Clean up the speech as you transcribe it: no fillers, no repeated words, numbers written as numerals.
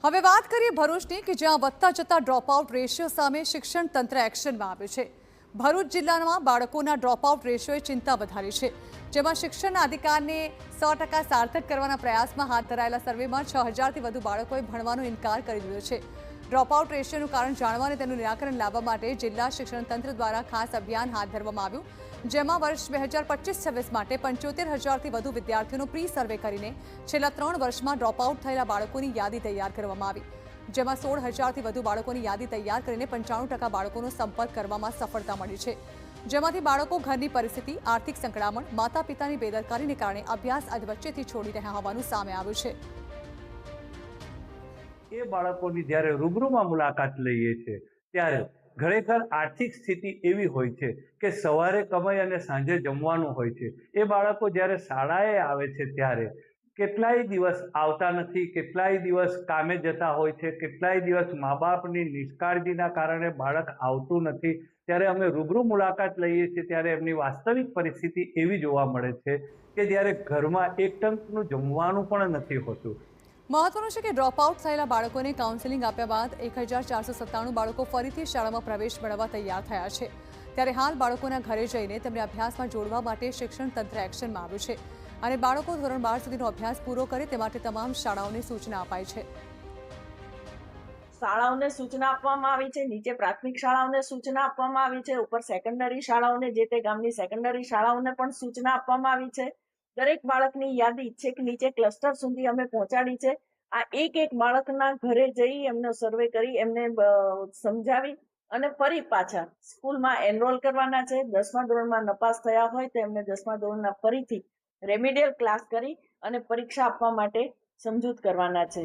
હવે વાત કરીએ ભરૂચની કે જ્યાં વધતા જતા ડ્રોપઆઉટ રેશિયો સામે શિક્ષણ તંત્ર એક્શનમાં આવ્યું છે। ભરૂચ જિલ્લામાં બાળકોના ડ્રોપઆઉટ રેશિયોએ ચિંતા વધારી છે, જેમાં શિક્ષણના અધિકારને 100% સાર્થક કરવાના પ્રયાસમાં હાથ ધરાયેલા સર્વેમાં 6000થી વધુ બાળકોએ ભણવાનો ઇનકાર કરી દીધો છે। ડ્રોપઆઉટ રેશિયોનું કારણ જાણવા અને તેનું નિરાકરણ લાવવા માટે જિલ્લા શિક્ષણ તંત્ર દ્વારા ખાસ અભિયાન હાથ ધરવામાં આવ્યું, જેમાં વર્ષ 2025-26 માટે 75000થી વધુ વિદ્યાર્થીઓનો પ્રી સર્વે કરીને છેલ્લા 3 વર્ષમાં ડ્રોપઆઉટ થયેલા બાળકોની યાદી તૈયાર કરવામાં આવી, જેમાં 16000થી વધુ બાળકોની યાદી તૈયાર કરીને 95% બાળકોનો સંપર્ક કરવામાં સફળતા મળી છે, જેમાંથી બાળકો ઘરની પરિસ્થિતિ, આર્થિક સંકળામણ, માતા પિતાની બેદરકારીને કારણે અભ્યાસ અધવચ્ચેથી છોડી રહ્યા હોવાનું સામે આવ્યું છે। એ બાળકોની જ્યારે રૂબરૂમાં મુલાકાત લઈએ છીએ ત્યારે ખરેખર આર્થિક સ્થિતિ એવી હોય છે કે સવારે કમાઈ અને સાંજે જમવાનું હોય છે। એ બાળકો જ્યારે શાળાએ આવે છે ત્યારે કેટલાય દિવસ આવતા નથી, કેટલાય દિવસ કામે જતા હોય છે, કેટલાય દિવસ મા બાપની નિષ્કાળજીના કારણે બાળક આવતું નથી। ત્યારે અમે રૂબરૂ મુલાકાત લઈએ છીએ ત્યારે એમની વાસ્તવિક પરિસ્થિતિ એવી જોવા મળે છે કે જ્યારે ઘરમાં એક ટંકનું જમવાનું પણ નથી હોતું। મહત્વનું છે કે ડ્રોપઆઉટ થયેલા બાળકોને કાઉન્સેલિંગ આપ્યા બાદ 1497 બાળકો ફરીથી શાળામાં પ્રવેશ મેળવવા તૈયાર થયા છે। ત્યારે હાલ બાળકોના ઘરે જઈને તેમને અભ્યાસમાં જોડવા માટે શિક્ષણ તંત્ર એક્શનમાં આવ્યું છે અને બાળકો ધોરણ 12 સુધીનો અભ્યાસ પૂરો કરે તે માટે તમામ શાળાઓને સૂચના અપાઈ છે। શાળાઓને સૂચના આપવામાં આવી છે, નીચે પ્રાથમિક શાળાઓને સૂચના આપવામાં આવી છે, ઉપર સેકન્ડરી શાળાઓને, જે તે ગામની સેકન્ડરી શાળાઓને પણ સૂચના આપવામાં આવી છે। દરેક બાળકની યાદી છેક નીચે ક્લસ્ટર સુધી અમે પહોંચાડી છે। આ એક બાળકના ઘરે જઈ એમનો સર્વે કરી એમને સમજાવી અને ફરી પાછા સ્કૂલમાં એનરોલ કરવાના છે। 10મા ધોરણમાં નપાસ થયા હોય તો એમને 10મા ધોરણના ફરીથી રેમિડિયલ ક્લાસ કરી અને પરીક્ષા આપવા માટે સમજૂત કરવાના છે।